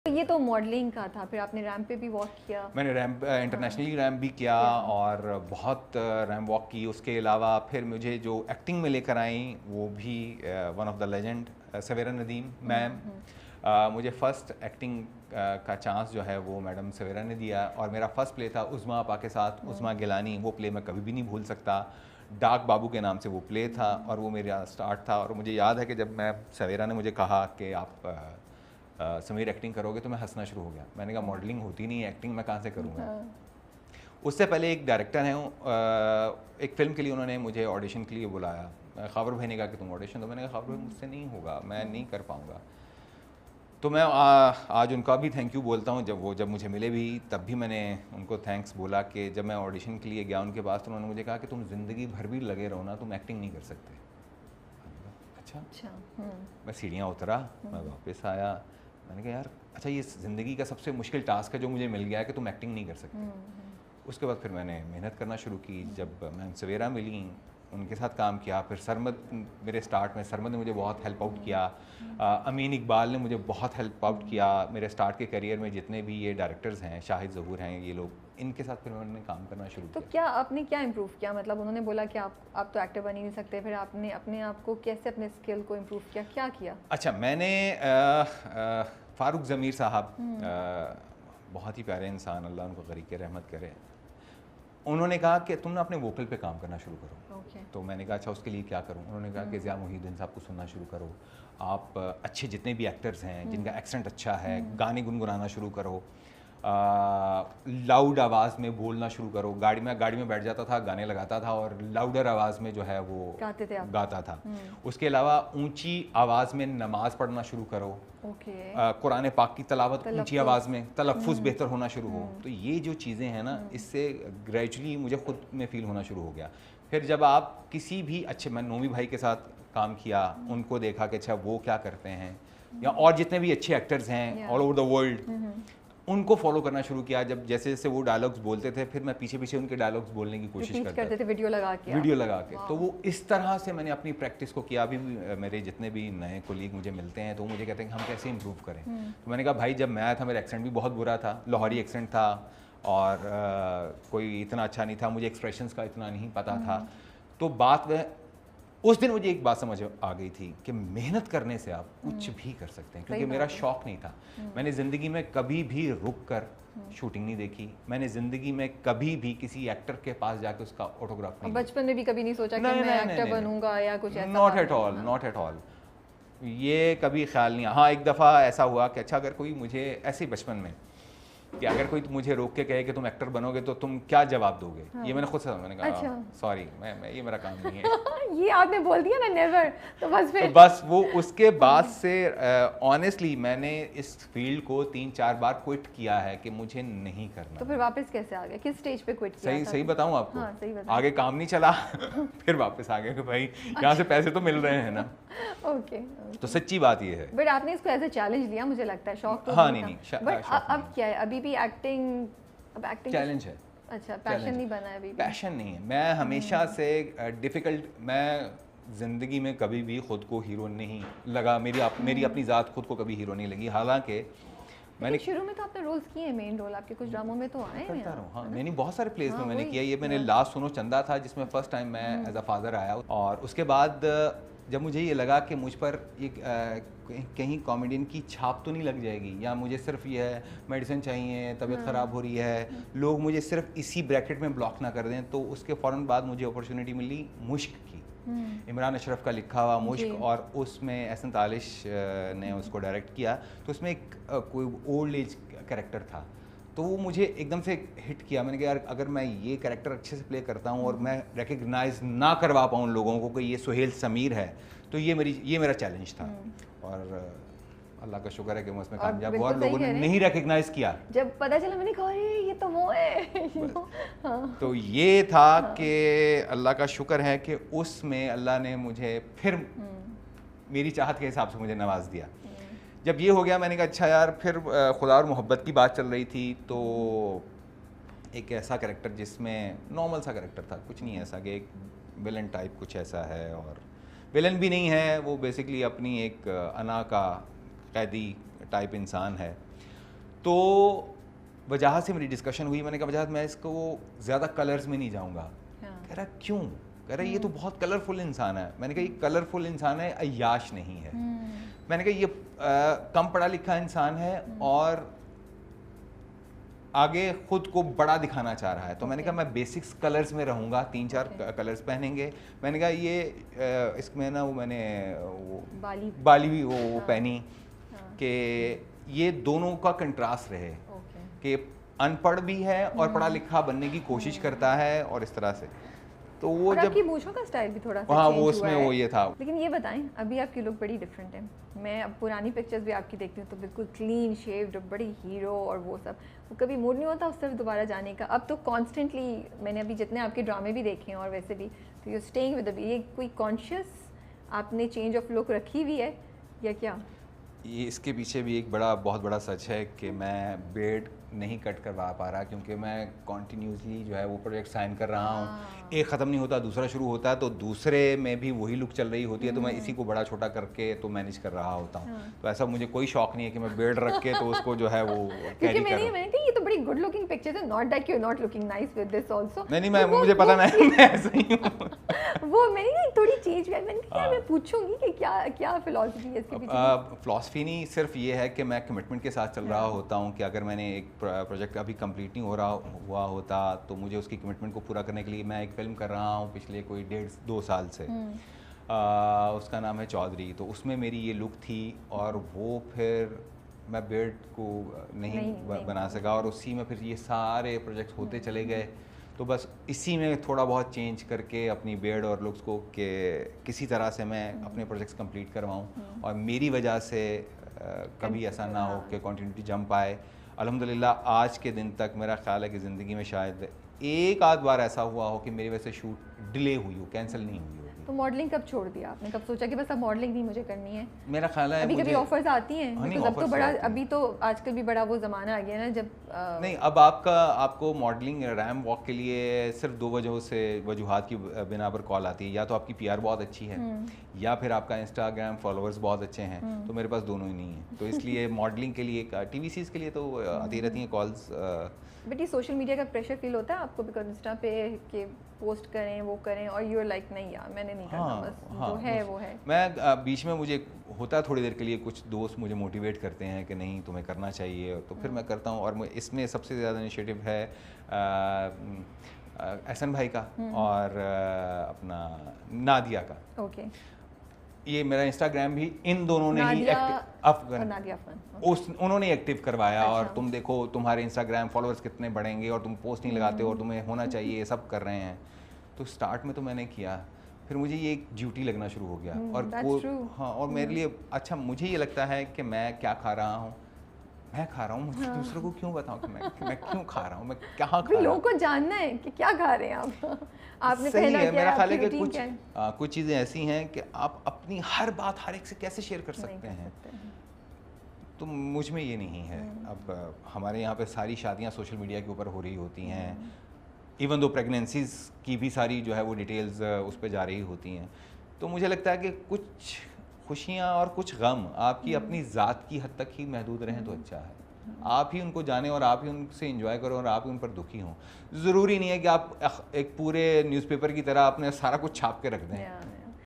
तो ये तो मॉडलिंग का था, फिर आपने रैंप पे भी वॉक किया। मैंने रैम्प इंटरनेशनली रैम्प भी किया और बहुत रैम्प वॉक की। उसके अलावा फिर मुझे जो एक्टिंग में लेकर आई वो भी one of the legend Savera Nadeem ma'am. मुझे फ़र्स्ट एक्टिंग का चांस जो है वो मैडम सवेरा ने दिया और मेरा फ़र्स्ट प्ले था उज़्मा आपा के साथ, उज़्मा गिलानी। वो प्ले मैं कभी भी नहीं भूल सकता। डाक बाबू के नाम से वो प्ले था और वो मेरा स्टार्ट था। और मुझे याद है कि जब मैं सवेरा ने मुझे कहा कि आप समीर एक्टिंग करोगे, तो मैं हंसना शुरू हो गया। मैंने कहा मॉडलिंग होती नहीं है, एक्टिंग मैं कहाँ से करूँगा। उससे पहले एक डायरेक्टर हैं, एक फ़िल्म के लिए उन्होंने मुझे ऑडिशन के लिए बुलाया। ख़ावर भाई ने कहा कि तुम ऑडिशन दो। मैंने कहा ख़ावर भाई मुझसे नहीं होगा, मैं नहीं कर पाऊँगा। तो मैं आज उनका भी थैंक यू बोलता हूँ। जब मुझे मिले भी तब भी मैंने उनको थैंक्स बोला कि जब मैं ऑडिशन के लिए गया उनके पास तो उन्होंने मुझे कहा कि तुम ज़िंदगी भर भी लगे रहो ना, तुम एक्टिंग नहीं कर सकते। अच्छा। मैं सीढ़ियाँ उतरा, मैं वापस आया। मैंने कहा यार अच्छा ये ज़िंदगी का सबसे मुश्किल टास्क है जो मुझे मिल गया है कि तुम एक्टिंग नहीं कर सकते। उसके बाद फिर मैंने मेहनत करना शुरू की। जब मैम सवेरा मिली, उनके साथ काम किया। फिर सरमद, मेरे स्टार्ट में सरमद ने मुझे बहुत हेल्प आउट किया। अमीन इकबाल ने मुझे बहुत हेल्प आउट किया मेरे स्टार्ट के करियर में। जितने भी ये डायरेक्टर्स हैं, शाहिद ज़हूर हैं, ये लोग, इनके साथ फिर मैंने काम करना शुरू तो किया। क्या आपने क्या इम्प्रूव किया? मतलब उन्होंने बोला कि आप तो एक्टर बन ही नहीं सकते, फिर आपने अपने आप को कैसे, अपने स्किल को इम्प्रूव किया, क्या किया? अच्छा, मैंने फ़ारूक ज़मीर साहब, बहुत ही प्यारे इंसान, अल्लाह उनको ग़रीक़ रहमत करे। उन्होंने कहा कि तुम ना अपने वोकल पे काम करना शुरू करो। तो मैंने कहा अच्छा उसके लिए क्या करूं? उन्होंने कहा कि ज़िया मोहिउद्दीन साहब को सुनना शुरू करो। आप अच्छे जितने भी एक्टर्स हैं जिनका एक्सेंट अच्छा है, गाने गुनगुनाना शुरू करो। लाउड आवाज़ में बोलना शुरू करो। गाड़ी में बैठ जाता था, गाने लगाता था और लाउडर आवाज़ में जो है वो गाता था। उसके अलावा ऊंची आवाज़ में नमाज पढ़ना शुरू करो। कुरान पाक की तलावत ऊंची आवाज़ में, तलफ़्फ़ुज़ बेहतर होना शुरू हो। तो ये जो चीज़ें हैं ना, इससे ग्रेजुअली मुझे खुद में फ़ील होना शुरू हो गया। फिर जब आप किसी भी अच्छे, मैं नोमी भाई के साथ काम किया, उनको देखा कि अच्छा वो क्या करते हैं, या और जितने भी अच्छे एक्टर्स हैं ऑल ओवर द वर्ल्ड, उनको फॉलो करना शुरू किया। जब जैसे जैसे वो डायलॉग्स बोलते थे, फिर मैं पीछे पीछे उनके डायलॉग्स बोलने की कोशिश करते थे, वीडियो लगा के। तो वो इस तरह से मैंने अपनी प्रैक्टिस को किया। अभी मेरे जितने भी नए कोलीग मुझे मिलते हैं तो मुझे कहते हैं कि हम कैसे इंप्रूव करें। तो मैंने कहा भाई जब मैं आया था मेरा एक्सेंट भी बहुत बुरा था, लाहौरी एक्सेंट था और कोई इतना अच्छा नहीं था, मुझे एक्सप्रेशंस का इतना नहीं पता था। तो बात वह, उस दिन मुझे एक बात समझ आ गई थी कि मेहनत करने से आप कुछ भी कर सकते हैं। क्योंकि मेरा शौक़ नहीं था। मैंने ज़िंदगी में कभी भी रुक कर शूटिंग नहीं देखी। मैंने ज़िंदगी में कभी भी किसी एक्टर के पास जाके उसका ऑटोग्राफ नहीं, बचपन में भी कभी नहीं सोचा कि मैं एक्टर बनूंगा या कुछ ऐसा? नॉट एट ऑल, ये कभी ख्याल नहीं। हाँ, एक दफ़ा ऐसा हुआ कि अच्छा अगर कोई मुझे ऐसे ही बचपन में कि अगर कोई मुझे रोक के कहे कि तुम एक्टर बनोगे तो तुम क्या जवाब दोगे? ये मैंने खुद से, मैंने कहा अच्छा, सॉरी मैं ये मेरा काम नहीं है। ये आपने बोल दिया ना नेवर, तो बस फिर तो बस वो उसके बाद से ऑनेस्टली मैंने इस फील्ड को 3-4 बार क्विट किया है कि मुझे नहीं करना। तो फिर वापस कैसे आ गए? किस स्टेज पे क्विट किया? सही बताऊं आपको? हाँ, सही बताऊं। आगे काम नहीं चला फिर वापस आ गए कि भाई यहाँ से पैसे तो मिल रहे हैं ना। ओके। तो सच्ची बात ये है। बट आपने इसको एज ए चैलेंज लिया, मुझे लगता है। शौक तो हाँ, नहीं बट अब क्या है? अभी भी एक्टिंग, अब एक्टिंग चैलेंज है। अच्छा, पैशन नहीं बना है अभी भी? पैशन नहीं है। मैं हमेशा से डिफ़िकल्ट, मैं ज़िंदगी में कभी भी ख़ुद को हीरो नहीं लगा। मेरी अपनी ज़ात खुद को कभी हीरो नहीं लगी। हालांकि मैंने शुरू में तो आपने रोल्स किए हैं, मेन रोल आपके कुछ ड्रामों में तो आए हैं। हाँ, मैंने बहुत सारे प्लेस में मैंने किया। ये मैंने लास्ट सुनो चंदा था जिसमें फ़र्स्ट टाइम मैं एज अ फादर आया। और उसके बाद जब मुझे ये लगा कि मुझ पर एक कहीं कॉमेडियन की छाप तो नहीं लग जाएगी, या मुझे सिर्फ ये है मेडिसिन चाहिए, तबीयत ख़राब हो रही है, लोग मुझे सिर्फ इसी ब्रैकेट में ब्लॉक ना कर दें। तो उसके फ़ौरन बाद मुझे अपॉर्चुनिटी मिली मुश्क की, इमरान अशरफ का लिखा हुआ मुश्क, और उसमें एहसन तालिश ने उसको डायरेक्ट किया। तो उसमें एक कोई ओल्ड एज कैरेक्टर था, तो वो मुझे एकदम से हिट किया। मैंने कहा यार अगर मैं ये कैरेक्टर अच्छे से प्ले करता हूँ और मैं रिकग्नाइज ना करवा पाऊँ लोगों को कि ये सुहेल समीर है, तो ये मेरा चैलेंज था। और अल्लाह का शुक्र है कि मैं उसमें कामयाब हुआ और लोगों ने नहीं रिकग्नाइज किया। जब पता चला मैंने कहा ये तो वो है। हाँ। तो ये था कि अल्लाह का शुक्र है कि उसमें अल्लाह ने मुझे फिर मेरी चाहत के हिसाब से मुझे नवाज दिया। जब ये हो गया मैंने कहा अच्छा यार, फिर खुदा और मोहब्बत की बात चल रही थी। तो एक ऐसा कैरेक्टर जिसमें नॉर्मल सा कैरेक्टर था, कुछ नहीं ऐसा कि एक विलन टाइप कुछ ऐसा है, और विलन भी नहीं है वो, बेसिकली अपनी एक अना का कैदी टाइप इंसान है। तो वजह से मेरी डिस्कशन हुई, मैंने कहा वजह मैं इसको ज़्यादा कलर्स में नहीं जाऊँगा। कह रहा क्यों? कह रहा ये तो बहुत कलरफुल इंसान है। मैंने कहा ये कलरफुल इंसान है, अय्याश नहीं है। मैंने कहा ये कम पढ़ा लिखा इंसान है और आगे खुद को बड़ा दिखाना चाह रहा है। तो मैंने कहा मैं बेसिक्स कलर्स में रहूँगा, 3-4 कलर्स पहनेंगे। मैंने कहा ये इसमें ना वो मैंने वो बाली भी वो पहनी कि ये दोनों का कंट्रास्ट रहे कि अनपढ़ भी है और पढ़ा लिखा बनने की कोशिश करता है और इस तरह से। तो वो जब आपकी मूंछों का स्टाइल भी थोड़ा सा हाँ चेंज वो उसमें हुआ वो ये था। लेकिन ये बताएं, अभी आपकी लुक बड़ी डिफरेंट है। मैं अब पुरानी पिक्चर्स भी आपकी देखती हूँ तो बिल्कुल क्लीन शेव्ड, बड़ी हीरो और वो सब। वो कभी मूड नहीं होता उस तरफ दोबारा जाने का? अब तो कॉन्स्टेंटली मैंने अभी जितने आपके ड्रामे भी देखे हैं और वैसे भी, तो यू स्टेइंग विद द ये कोई कॉन्शियस आपने चेंज ऑफ लुक रखी हुई है या क्या? ये इसके पीछे भी एक बहुत बड़ा सच है कि मैं बेड नहीं कट करवा पा रहा क्योंकि मैं कॉन्टीन्यूसली जो है वो प्रोजेक्ट साइन कर रहा हूँ। एक ख़त्म नहीं होता, दूसरा शुरू होता है, तो दूसरे में भी वही लुक चल रही होती है, तो मैं इसी को बड़ा छोटा करके तो मैनेज कर रहा होता हूँ। तो ऐसा मुझे कोई शौक नहीं है कि मैं बेड रख के तो उसको जो है वो कैरी करूँ। मैंने कहा ये तो बड़ी गुड लुकिंग पिक्चर है, not that you are not looking nice with this also. नहीं मैं मुझे पता नहीं, मैं ऐसा ही हूँ। वो मैंने थोड़ी चेंज किया, मैंने कहा मैं पूछूंगी कि क्या फिलॉसफी है इसके पीछे। फिलॉसफी नहीं, सिर्फ ये है कि मैं कमिटमेंट के साथ चल रहा होता हूँ कि अगर मैंने एक प्रोजेक्ट अभी कंप्लीट नहीं हुआ होता तो मुझे उसकी कमिटमेंट को पूरा करने के लिए मैं एक फ़िल्म कर रहा हूँ पिछले कोई 1.5-2 साल से। उसका नाम है चौधरी। तो उसमें मेरी ये लुक थी और वो फिर मैं बेड को नहीं बना सका और उसी में फिर ये सारे प्रोजेक्ट्स होते चले गए। तो बस इसी में थोड़ा बहुत चेंज करके अपनी बेड और लुक्स को कि किसी तरह से मैं अपने प्रोजेक्ट्स कंप्लीट करवाऊँ और मेरी वजह से कभी ऐसा ना हो कि कंटिन्यूटी जंप आए। अल्हम्दुलिल्लाह आज के दिन तक मेरा ख्याल है कि ज़िंदगी में शायद एक आध बार ऐसा हुआ हो कि मेरी वजह से शूट डिले हुई हो, कैंसिल नहीं हुई हो। तो मॉडलिंग कब छोड़ दिया आपने? कब सोचा कि बस अब मॉडलिंग नहीं मुझे करनी है? मेरा ख्याल है अभी कभी ऑफर्स आती हैं तो अब तो बड़ा, अभी तो आजकल भी बड़ा वो ज़माना आ गया ना जब नहीं अब आपको मॉडलिंग रैम वॉक के लिए सिर्फ 2 वजूहात की बिना पर कॉल आती है। या तो आपकी पीआर बहुत अच्छी है या फिर आपका इंस्टाग्राम फॉलोअर्स बहुत अच्छे हैं। तो मेरे पास दोनों ही नहीं है, तो इसलिए मॉडलिंग के लिए टीवीसीज़ के लिए तो आती रहती हैं कॉल्स। बट ये सोशल मीडिया का प्रेशर फील होता है आपको बिकॉज इंस्टा पे कि पोस्ट करें वो करें और यू आर लाइक नहीं यार मैंने नहीं करना, बस जो है वो है। मैं बीच में मुझे होता है थोड़ी देर के लिए, कुछ दोस्त मुझे मोटिवेट करते हैं कि नहीं तुम्हें करना चाहिए, तो फिर मैं करता हूँ। और इसमें सबसे ज़्यादा इनिशिएटिव है एहसन भाई का और अपना नादिया का। ओके ये मेरा इंस्टाग्राम भी इन दोनों ने ही उन्होंने एक्टिव करवाया। अच्छा। और तुम देखो तुम्हारे इंस्टाग्राम फॉलोअर्स कितने बढ़ेंगे और तुम पोस्ट नहीं लगाते और तुम्हें होना चाहिए, ये सब कर रहे हैं। तो स्टार्ट में तो मैंने किया, फिर मुझे ये एक ड्यूटी लगना शुरू हो गया। और हाँ, और मेरे लिए अच्छा मुझे ये लगता है कि मैं क्या खा रहा हूँ, मैं खा रहा हूँ, मुझे दूसरों को क्यों बताऊँ कि मैं क्यों खा रहा हूँ, मैं क्या खा रहा हूँ। लोगों को जानना है कि क्या खा रहे हैं आप। आपने सही है, मेरा ख्याल है कि कुछ चीज़ें ऐसी हैं कि आप अपनी हर बात हर एक से कैसे शेयर कर सकते हैं, तो मुझ में ये नहीं है। अब हमारे यहाँ पे सारी शादियाँ सोशल मीडिया के ऊपर हो रही होती हैं, इवन दो प्रेगनेंसीज़ की भी सारी जो है वो डिटेल्स उस पर जा रही होती हैं। तो मुझे लगता है कि कुछ खुशियाँ और कुछ गम आपकी अपनी ज़ात की हद तक ही महदूद रहें तो अच्छा है। आप ही उनको जाने और आप ही उनसे एंजॉय करो और आप ही उन पर दुखी हों। ज़रूरी नहीं है कि आप एक पूरे न्यूज़पेपर की तरह अपने सारा कुछ छाप के रख दें।